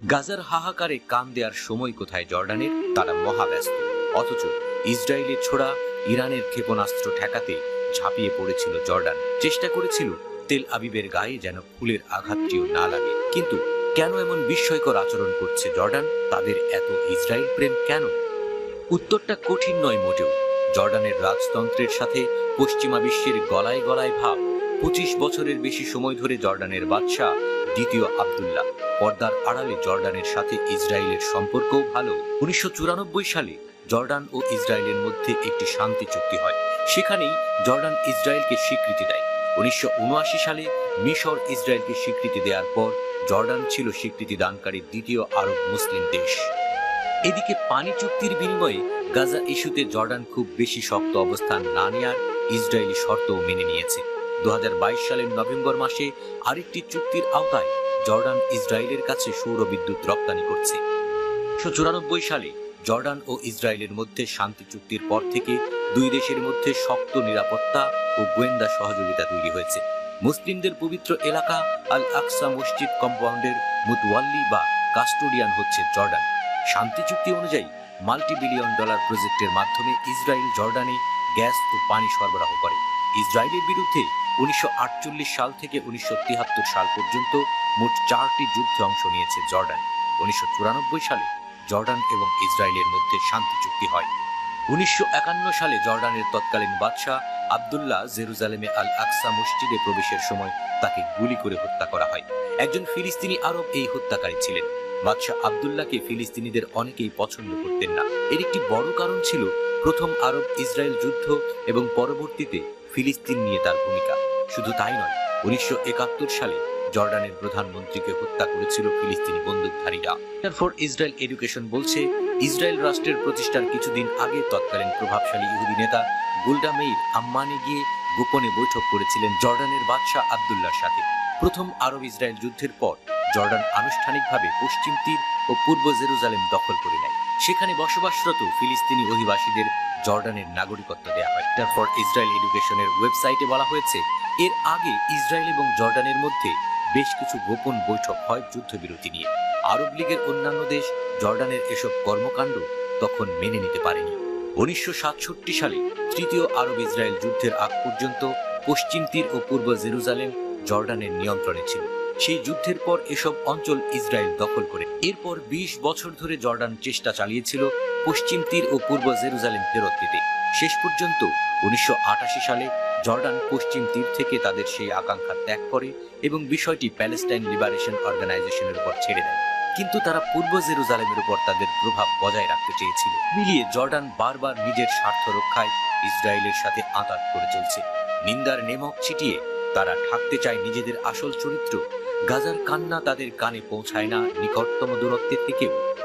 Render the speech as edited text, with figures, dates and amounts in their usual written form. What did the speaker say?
গাজার হাহাকারে কান দেওয়ার সময় কোথায় জর্ডানের? তারা মহাব্যস্ত। অথচ ইসরায়েলের ছোড়া ইরানের ক্ষেপণাস্ত্র ঠেকাতে ঝাঁপিয়ে পড়েছিল জর্ডান। চেষ্টা করেছিল তেল আবিবের গায়ে যেন ফুলের আঘাতটিও না লাগে। কিন্তু কেন এমন বিস্ময়কর আচরণ করছে জর্ডান? তাদের এত ইসরায়েল প্রেম কেন? উত্তরটা কঠিন নয় মোটেও। জর্ডানের রাজতন্ত্রের সাথে পশ্চিমা বিশ্বের গলায় গলায় ভাব। 25 বছরের বেশি সময় ধরে জর্ডানের বাদশাহ দ্বিতীয় আব্দুল্লাহ। পর্দার আড়ালে জর্ডানের সাথে ইসরায়েলের সম্পর্কও ভালো। 1994 সালে জর্ডান ও ইসরায়েলের মধ্যে একটি শান্তি চুক্তি হয়। সেখানেই জর্ডান ইসরায়েলকে স্বীকৃতি দেয়। 1979 সালে মিশর ইসরায়েলকে স্বীকৃতি দেওয়ার পর জর্ডান ছিল স্বীকৃতি দানকারী দ্বিতীয় আরব মুসলিম দেশ। এদিকে পানি চুক্তির বিনিময়ে গাজা ইস্যুতে জর্ডান খুব বেশি শক্ত অবস্থান না নেয়ার ইসরায়েলি শর্তও মেনে নিয়েছে। 2022 সালের নভেম্বর মাসে আরেকটি চুক্তির আওতায় জর্ডান ইসরায়েলের কাছে সৌর বিদ্যুৎ রপ্তানি করছে। 1994 সালে জর্ডান ও ইসরায়েলের মধ্যে শান্তি চুক্তির পর থেকে দুই দেশের মধ্যে শক্ত নিরাপত্তা ও গোয়েন্দা সহযোগিতা তৈরি হয়েছে। মুসলিমদের পবিত্র এলাকা আল আকসা মসজিদ কম্পাউন্ডের মুতওয়াল্লি বা কাস্টোডিয়ান হচ্ছে জর্ডান। শান্তি চুক্তি অনুযায়ী মাল্টি-বিলিয়ন ডলার প্রজেক্টের মাধ্যমে ইসরায়েল জর্ডানে গ্যাস ও পানি সরবরাহ করে। ইসরায়েলের বিরুদ্ধে 1948 সাল থেকে 1973 সাল পর্যন্ত মোট 4টি যুদ্ধে অংশ নিয়েছে জর্ডান। 1994 সালে জর্ডান এবং ইসরায়েলের মধ্যে শান্তি চুক্তি হয়। 1951 সালে জর্ডানের তৎকালীন বাদশাহ আব্দুল্লাহ জেরুজালেমে আল আকসা মসজিদে প্রবেশের সময় তাকে গুলি করে হত্যা করা হয়। একজন ফিলিস্তিনি আরব এই হত্যাকারী ছিলেন। বাদশাহ আব্দুল্লাহকে ফিলিস্তিনিদের অনেকেই পছন্দ করতেন না। এর একটি বড় কারণ ছিল প্রথম আরব ইসরায়েল যুদ্ধ এবং পরবর্তীতে ফিলিস্তিন নিয়ে তার ভূমিকা। শুধু তাই নয়, 1971 সালে জর্ডানের প্রধানমন্ত্রীকে হত্যা করেছিল ফিলিস্তিনি বন্দুকধারীরা। ফর ইসরায়েল এডুকেশন বলছে, ইসরায়েল রাষ্ট্রের প্রতিষ্ঠার কিছুদিন আগে তৎকালীন প্রভাবশালী ইহুদি নেতা গোল্ডা মেইর আম্মানে গিয়ে গোপনে বৈঠক করেছিলেন জর্ডানের বাদশাহ আব্দুল্লাহর সাথে। প্রথম আরব ইসরায়েল যুদ্ধের পর জর্ডান আনুষ্ঠানিকভাবে পশ্চিম তীর ও পূর্ব জেরুজালেম দখল করে নেয়। সেখানে বসবাসরত ফিলিস্তিনি অধিবাসীদের জর্ডানের নাগরিকত্ব দেওয়া হয়। ফর ইসরায়েল এডুকেশনের ওয়েবসাইটে বলা হয়েছে, এর আগে ইসরায়েল এবং জর্ডানের মধ্যে বেশ কিছু গোপন বৈঠক হয় যুদ্ধবিরতি নিয়ে। আরব লীগের অন্যান্য দেশ জর্ডানের এসব কর্মকাণ্ড তখন মেনে নিতে পারেনি। 1967 সালে তৃতীয় আরব ইসরায়েল যুদ্ধের আগ পর্যন্ত পশ্চিম তীর ও পূর্ব জেরুজালেম জর্ডানের নিয়ন্ত্রণে ছিল। সেই যুদ্ধের পর এসব অঞ্চল ইসরায়েল দখল করে। এরপর 20 বছর ধরে জর্ডান চেষ্টা চালিয়েছিল পশ্চিম তীর ও পূর্ব জেরুজালেম ফেরত দিতে। শেষ পর্যন্ত 1988 সালে জর্ডান পশ্চিম তীর থেকে তাদের সেই আকাঙ্ক্ষা ত্যাগ করে এবং বিষয়টি প্যালেস্টাইন লিবারেশন অর্গানাইজেশনের উপর ছেড়ে দেয়। কিন্তু তারা পূর্ব জেরুজালেমের উপর তাদের প্রভাব বজায় রাখতে চেয়েছিল। মিলিয়ে জর্ডান বারবার নিজের স্বার্থ রক্ষায় ইসরায়েলের সাথে আঁতাত করে চলছে। নিন্দার নেমক ছিটিয়ে তারা ঢাকতে চায় নিজেদের আসল চরিত্র। গাজার কান্না তাদের কানে পৌঁছায় না নিকটতম দূরত্বে থেকেও।